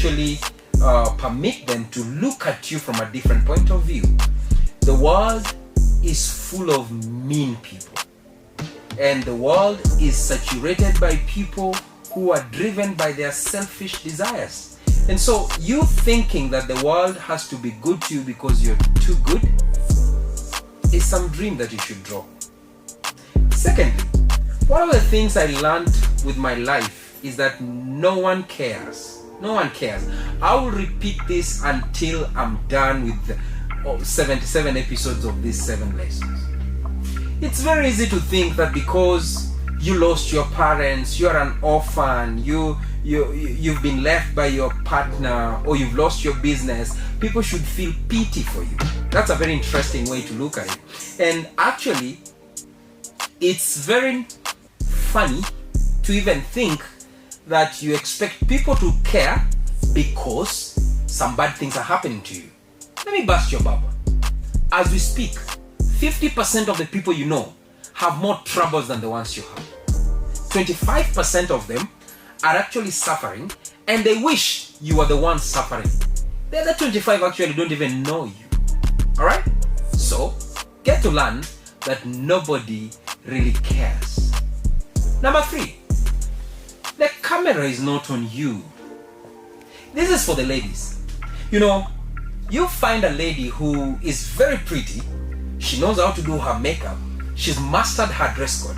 actually permit them to look at you from a different point of view. The world is full of mean people, and the world is saturated by people who are driven by their selfish desires. And so you thinking that the world has to be good to you because you're too good is some dream that you should drop. Secondly, one of the things I learned with my life is that no one cares. No one cares. I will repeat this until I'm done with the 77 episodes of these 7 lessons. It's very easy to think that because you lost your parents, you're an orphan, you've been left by your partner, or you've lost your business, people should feel pity for you. That's a very interesting way to look at it. And actually, it's very funny to even think that you expect people to care because some bad things are happening to you. Let me burst your bubble. As we speak, 50% of the people you know have more troubles than the ones you have. 25% of them are actually suffering, and they wish you were the one suffering. The other 25 actually don't even know you. Alright? So, get to learn that nobody really cares. Number 3, the camera is not on you. This is for the ladies. You know, you find a lady who is very pretty, she knows how to do her makeup, she's mastered her dress code,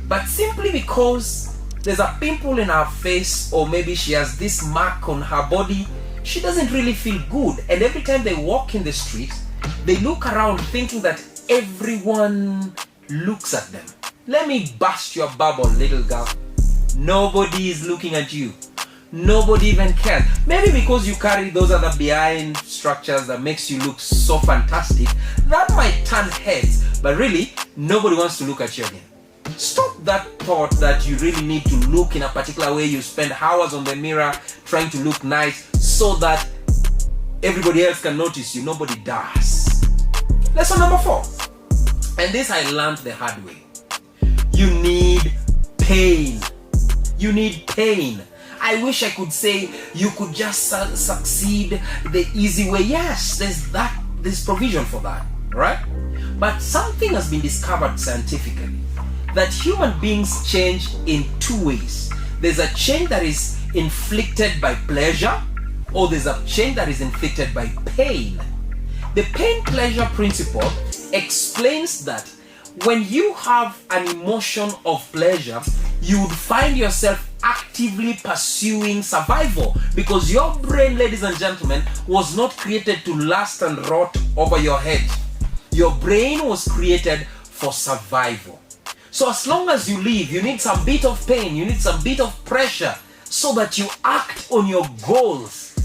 but simply because there's a pimple in her face, or maybe she has this mark on her body, she doesn't really feel good. And every time they walk in the street, they look around thinking that everyone looks at them. Let me burst your bubble, little girl. Nobody is looking at you. Nobody even cares. Maybe because you carry those other behind structures that makes you look so fantastic, that might turn heads, but really, nobody wants to look at you again. Stop that thought that you really need to look in a particular way. You spend hours on the mirror trying to look nice so that everybody else can notice you. Nobody does. Lesson number 4. And this I learned the hard way. You need pain. You need pain. I wish I could say you could just succeed the easy way. Yes, there's provision for that, right? But something has been discovered scientifically, that human beings change in 2 ways. There's a change that is inflicted by pleasure, or there's a change that is inflicted by pain. The pain-pleasure principle explains that when you have an emotion of pleasure, you would find yourself actively pursuing survival, because your brain, ladies and gentlemen, was not created to last and rot over your head. Your brain was created for survival. So as long as you live, you need some bit of pain, you need some bit of pressure so that you act on your goals.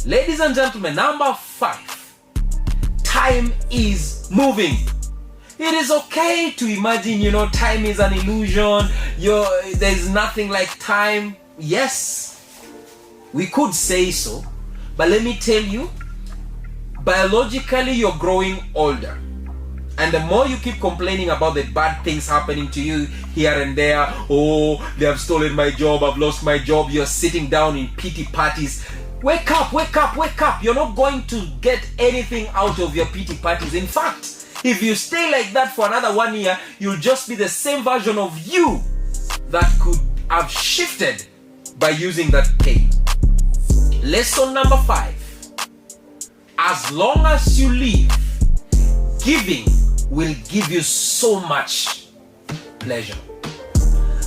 Ladies and gentlemen, number 5, time is moving. It is okay to imagine, time is an illusion. There's nothing like time. Yes, we could say so, but let me tell you, biologically you're growing older. And the more you keep complaining about the bad things happening to you here and there, oh, they have stolen my job, I've lost my job, you're sitting down in pity parties. Wake up, wake up, wake up. You're not going to get anything out of your pity parties. In fact, if you stay like that for another 1 year, you'll just be the same version of you that could have shifted by using that pain. Lesson number 5. As long as you live, giving will give you so much pleasure.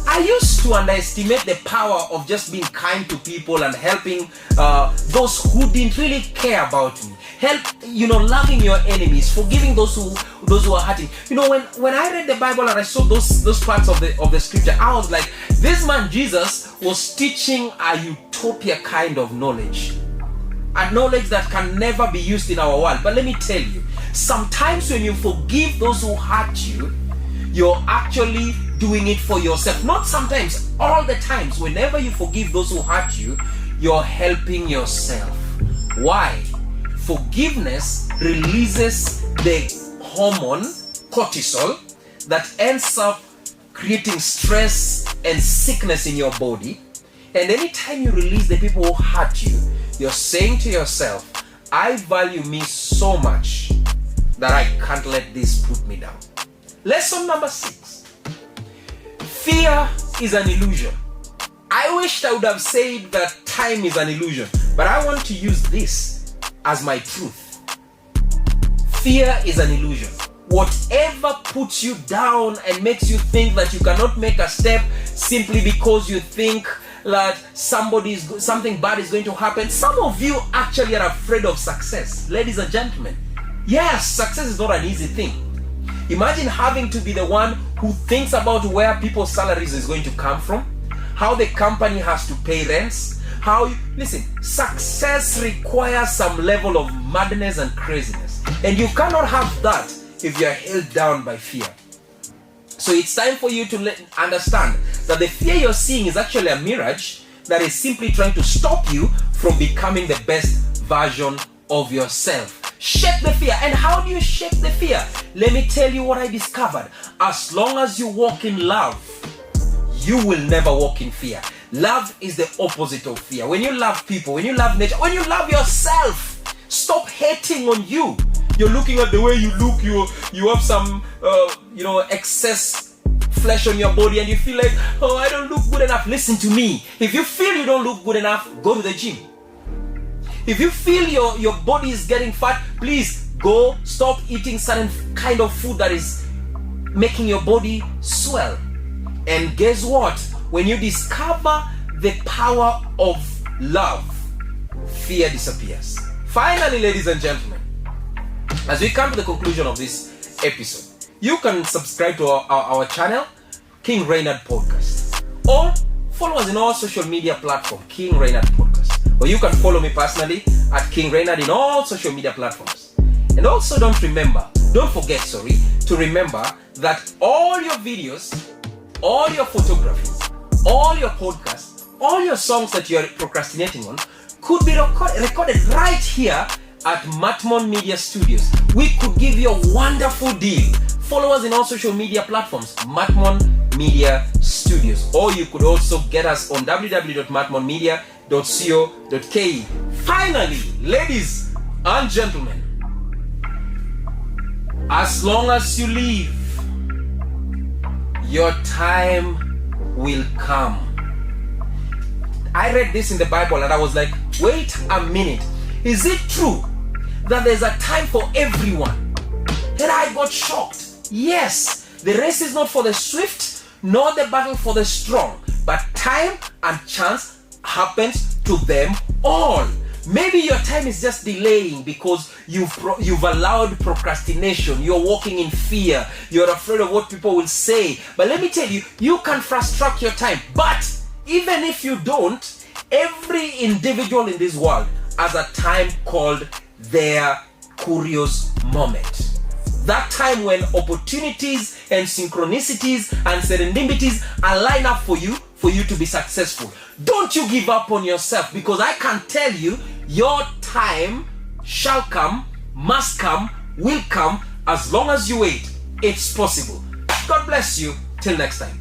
I used to underestimate the power of just being kind to people and helping those who didn't really care about me. Loving your enemies, forgiving those who are hurting. When I read the Bible and I saw those parts of the scripture, I was like, this man Jesus was teaching a utopia kind of knowledge. A knowledge that can never be used in our world. But let me tell you, sometimes when you forgive those who hurt you, you're actually doing it for yourself. Not sometimes, all the times. Whenever you forgive those who hurt you, you're helping yourself. Why? Forgiveness releases the hormone cortisol that ends up creating stress and sickness in your body. And anytime you release the people who hurt you, you're saying to yourself, I value me so much that I can't let this put me down. Lesson number 6. Fear is an illusion. I wished I would have said that time is an illusion, but I want to use this as my truth. Fear is an illusion. Whatever puts you down and makes you think that you cannot make a step simply because you think that something bad is going to happen. Some of you actually are afraid of success. Ladies and gentlemen, yes, success is not an easy thing. Imagine having to be the one who thinks about where people's salaries is going to come from, how the company has to pay rents, listen, success requires some level of madness and craziness. And you cannot have that if you're held down by fear. So it's time for you to understand that the fear you're seeing is actually a mirage that is simply trying to stop you from becoming the best version of yourself. Shake the fear. And how do you shake the fear? Let me tell you what I discovered. As long as you walk in love, you will never walk in fear. Love is the opposite of fear. When you love people, when you love nature, when you love yourself, stop hating on you. You're looking at the way you look, you have some excess flesh on your body and you feel like, oh, I don't look good enough. Listen to me. If you feel you don't look good enough, go to the gym. If you feel your body is getting fat, please go stop eating certain kind of food that is making your body swell. And guess what? When you discover the power of love, fear disappears. Finally, ladies and gentlemen, as we come to the conclusion of this episode, you can subscribe to our channel, King Reynard Podcast, or follow us in all social media platforms, King Reynard Podcast. Or you can follow me personally at King Reynard in all social media platforms. And also don't forget to remember that all your videos, all your photography, all your podcasts, all your songs that you're procrastinating on could be recorded right here at Matmon Media Studios. We could give you a wonderful deal. Follow us in all social media platforms, Matmon Media Studios. Or you could also get us on www.matmonmedia.co.ke. Finally, ladies and gentlemen, as long as you live, your time will come. I read this in the Bible and I was like, wait a minute. Is it true that there's a time for everyone? And I got shocked. Yes, the race is not for the swift, nor the battle for the strong, but time and chance happens to them all. Maybe your time is just delaying because you've allowed procrastination. You're walking in fear. You're afraid of what people will say. But let me tell you, you can fast track your time. But even if you don't, every individual in this world has a time called their curious moment. That time when opportunities and synchronicities and serendipities align up for you to be successful. Don't you give up on yourself, because I can tell you your time shall come, must come, will come as long as you wait. It's possible. God bless you. Till next time.